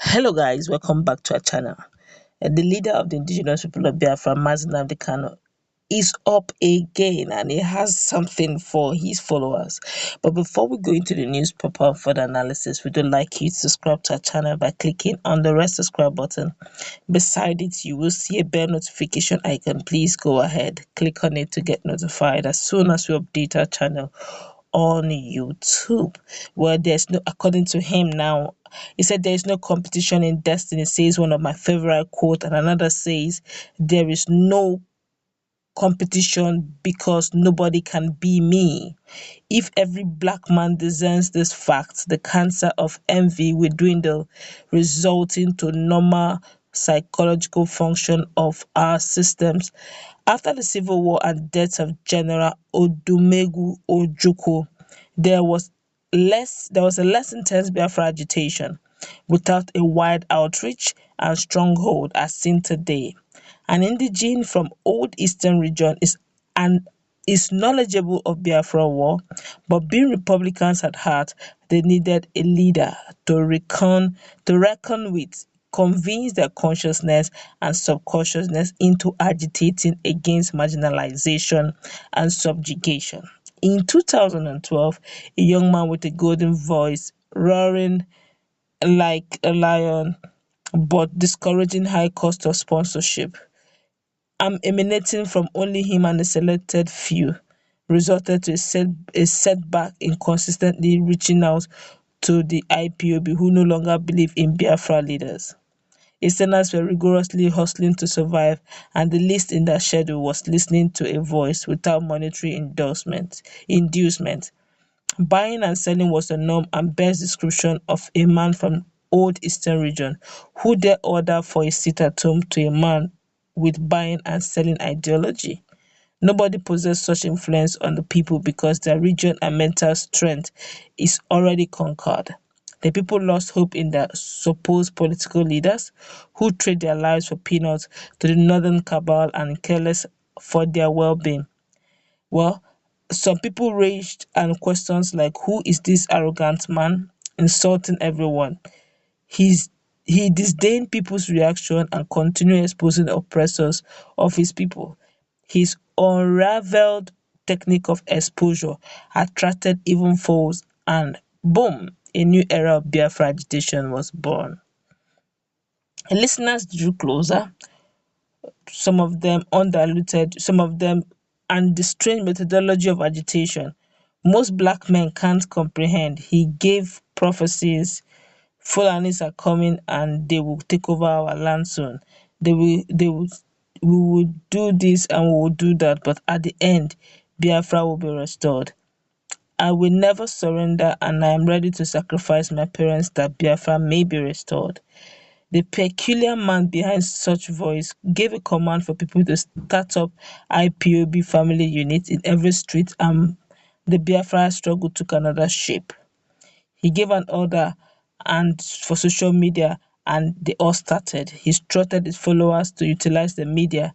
Hello guys, welcome back to our channel. The leader of the indigenous people of Biafra, Nnamdi Kanu, is up again and he has something for his followers. But before we go into the news proper and further analysis, we would like you to subscribe to our channel by clicking on the red subscribe button. Beside it, you will see a bell notification icon. Please go ahead, click on it to get notified as soon as we update our channel on YouTube. Well, there's no, according to him now, he said there is no competition in destiny, says one of my favorite quote, and another says there is no competition because nobody can be me. If every black man discerns this fact, the cancer of envy will dwindle, resulting to normal psychological function of our systems. After the civil war and death of General Odumegu Ojukwu, there was a less intense Biafra agitation without a wide outreach and stronghold as seen today. An indigene from old eastern region is knowledgeable of Biafra war, but being Republicans at heart, they needed a leader to reckon with, convince their consciousness and subconsciousness into agitating against marginalization and subjugation. In 2012, a young man with a golden voice, roaring like a lion, but discouraging high cost of sponsorship, emanating from only him and a selected few, resulted to a setback in consistently reaching out to the IPOB who no longer believe in Biafra leaders. Easterners were rigorously hustling to survive, and the least in their schedule was listening to a voice without monetary inducement. Buying and selling was the norm and best description of a man from old eastern region who dare order for a seat at home to a man with buying and selling ideology. Nobody possessed such influence on the people because their region and mental strength is already conquered. The people lost hope in their supposed political leaders who trade their lives for peanuts to the northern cabal and careless for their well-being. Well, some people raised and questions like who is this arrogant man insulting everyone? He's he disdained people's reaction and continued exposing the oppressors of his people. His unraveled technique of exposure attracted even foes and boom, a new era of Biafra agitation was born. Listeners drew closer, some of them undiluted, some of them and the strange methodology of agitation most black men can't comprehend. He gave prophecies. Fulanis are coming and they will take over our land soon. They will we will do this and we will do that, but at the end, Biafra will be restored. I will never surrender and I am ready to sacrifice my parents that Biafra may be restored. The peculiar man behind such voice gave a command for people to start up IPOB family units in every street and the Biafra struggle took another shape. He gave an order and for social media and they all started. He instructed his followers to utilize the media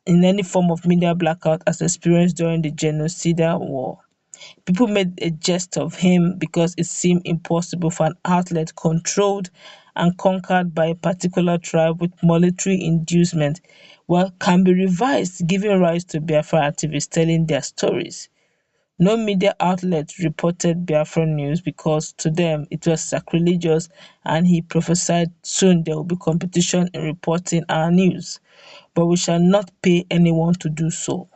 in any form of media blackout as experienced during the genocidal war. People made a jest of him because it seemed impossible for an outlet controlled and conquered by a particular tribe with military inducement can be revised, giving rise to Biafra activists telling their stories. No media outlet reported Biafranews because to them it was sacrilegious and he prophesied soon there will be competition in reporting our news, but we shall not pay anyone to do so.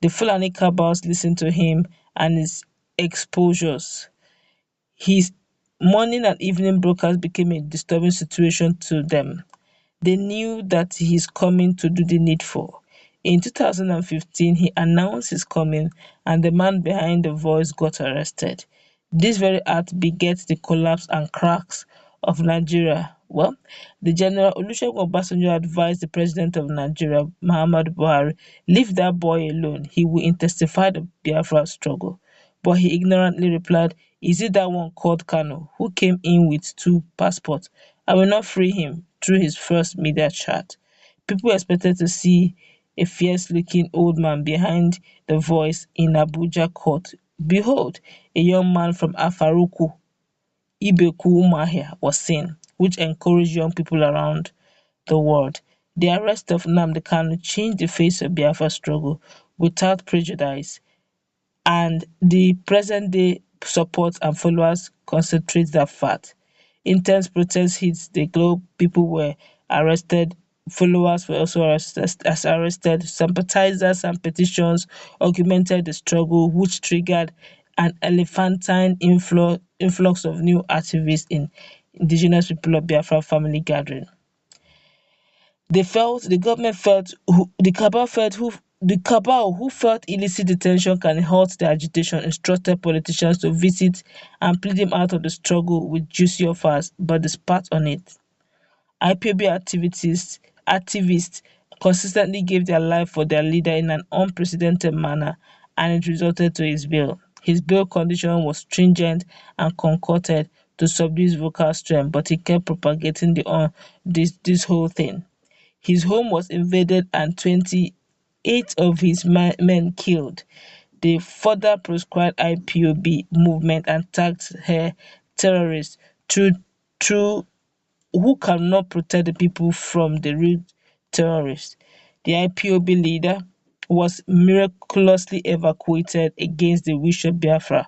The Fulani cabals listened to him and his exposures. His morning and evening broadcast became a disturbing situation to them. They knew that he is coming to do the needful. In 2015, he announced his coming and the man behind the voice got arrested. This very act begets the collapse and cracks of Nigeria. Well, the General Olusegun Obasanjo advised the President of Nigeria, Muhammadu Buhari, leave that boy alone. He will intensify the Biafra struggle. But he ignorantly replied, is it that one called Kanu who came in with two passports? I will not free him through his first media chat. People expected to see a fierce-looking old man behind the voice in Abuja court. Behold, a young man from Afaruku Ibekwu was seen, which encouraged young people around the world. The arrest of Nnamdi Kanu changed the face of Biafra struggle without prejudice, and the present-day support and followers concentrate that fact. Intense protests hit the globe. People were arrested. Followers were also arrested. Sympathizers and petitions augmented the struggle, which triggered an elephantine influx of new activists in indigenous people of Biafra family gathering. The government felt who the cabal felt who the cabal who felt illicit detention can halt the agitation instructed politicians to visit and plead him out of the struggle with juicy offers, but they spat on it. IPOB activists consistently gave their life for their leader in an unprecedented manner, and it resulted to his bail. His bail condition was stringent and concocted to subdue his vocal strength, but he kept propagating this whole thing. His home was invaded and 28 of his men killed. They further proscribed IPOB movement and tagged her terrorists through who cannot protect the people from the real terrorists. The IPOB leader was miraculously evacuated against the wish of Biafra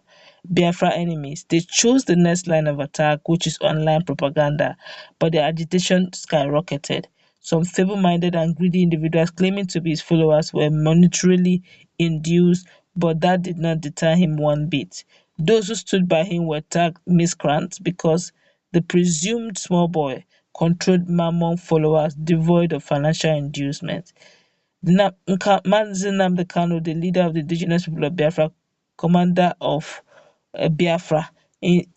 enemies. They chose the next line of attack, which is online propaganda, but the agitation skyrocketed. Some feeble-minded and greedy individuals claiming to be his followers were monetarily induced, but that did not deter him one bit. Those who stood by him were tagged miscreants because the presumed small boy controlled Mammon followers devoid of financial inducement. Mazi Nnamdi Kanu, the leader of the indigenous people of Biafra, commander of Biafra,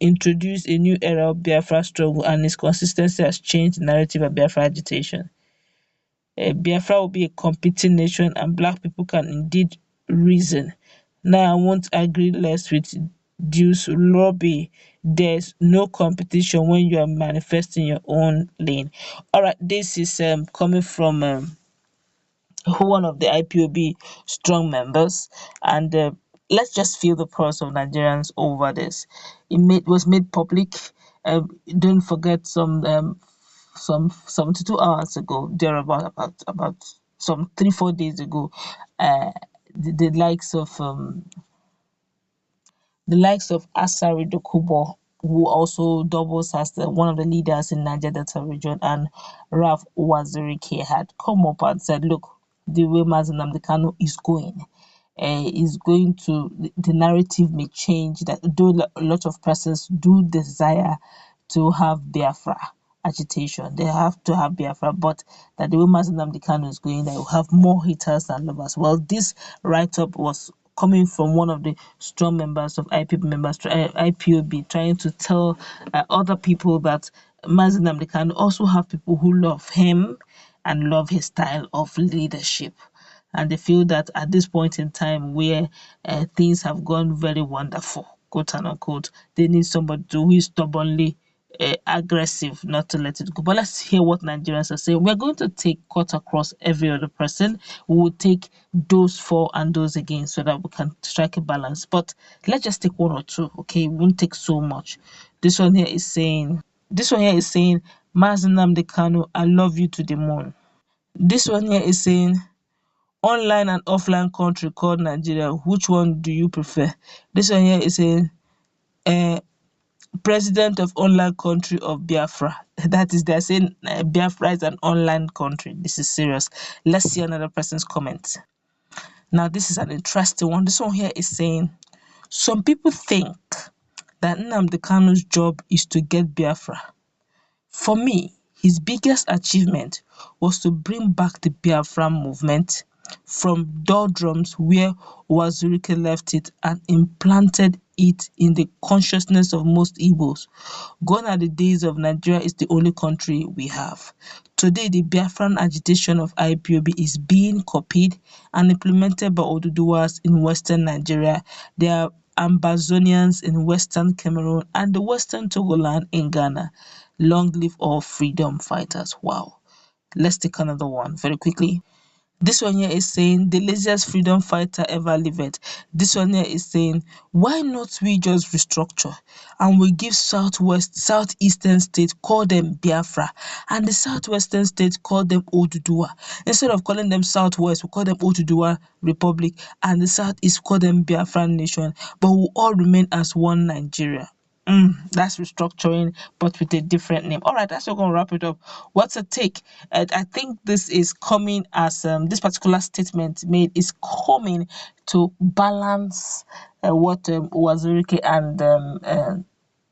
introduced a new era of Biafra struggle, and his consistency has changed the narrative of Biafra agitation. Biafra will be a competing nation, and black people can indeed reason. Now, I won't agree less with Deuce Lobby. There's no competition when you are manifesting your own lane. All right, this is coming from one of the IPOB strong members, and let's just feel the pulse of Nigerians over this. Was made public. Don't forget some 72 hours ago, there about some 3-4 days ago, uh, the likes of Asari Dokubo, who also doubles as one of the leaders in Niger Delta region, and Ralph Wazirike had come up and said, look, the way Mazi Nnamdi Kanu is going to, the narrative may change, that though a lot of persons do desire to have Biafra agitation, they have to have Biafra, but that the way Mazi Nnamdi Kanu is going, they will have more haters than lovers. Well, this write-up was coming from one of the strong members of IPOB, trying to tell other people that Mazi Nnamdi Kanu also have people who love him and love his style of leadership. And they feel that at this point in time where things have gone very wonderful, quote and unquote, they need somebody who is stubbornly aggressive, not to let it go. But let's hear what Nigerians are saying. We're going to take cut across every other person. We will take those for and those against so that we can strike a balance. But let's just take one or two, okay? We won't take so much. This one here is saying, Mazi Nnamdi Kanu, I love you to the moon. This one here is saying, online and offline country called Nigeria, which one do you prefer? This one here is saying, president of online country of Biafra. That is, they're saying Biafra is an online country. This is serious. Let's see another person's comment. Now, this is an interesting one. This one here is saying, some people think that Nnamdi Kanu's job is to get Biafra. For me, his biggest achievement was to bring back the Biafran movement from doldrums where Wazirike left it and implanted it in the consciousness of most Igbos. Gone are the days of Nigeria is the only country we have. Today, the Biafran agitation of IPOB is being copied and implemented by Oduduwas in western Nigeria. There are Ambazonians in western Cameroon and the western Togoland in Ghana. Long live all freedom fighters. Wow. Let's take another one very quickly. This one here is saying the laziest freedom fighter ever lived. This one here is saying, why not we just restructure and we give southeastern state, call them Biafra, and the southwestern state call them Ojukwu. Instead of calling them Southwest, we call them Ojukwu Republic, and the Southeast call them Biafran nation, but we all remain as one Nigeria. That's restructuring, but with a different name. All right, that's what we're gonna wrap it up. What's a take? I think this is coming as this particular statement made is coming to balance what Wazirike and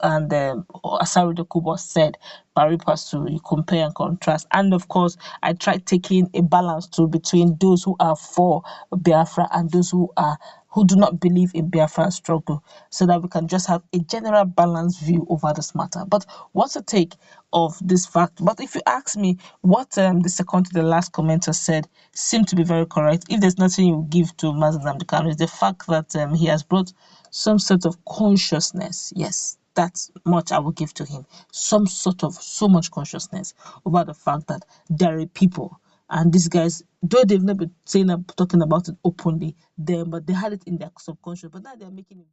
Asari Kubo said, Paripasu, you compare and contrast. And of course, I tried taking a balance too between those who are for Biafra and those who do not believe in Biafra struggle, so that we can just have a general balanced view over this matter. But what's the take of this fact? But if you ask me, what the second to the last commenter said seemed to be very correct. If there's nothing you give to Mazi Nnamdi Kanu, is the fact that he has brought some sort of consciousness. Yes, that's much I will give to him. So much consciousness about the fact that there are people, and these guys, though they've never been talking about it openly, but they had it in their subconscious, but now they're making it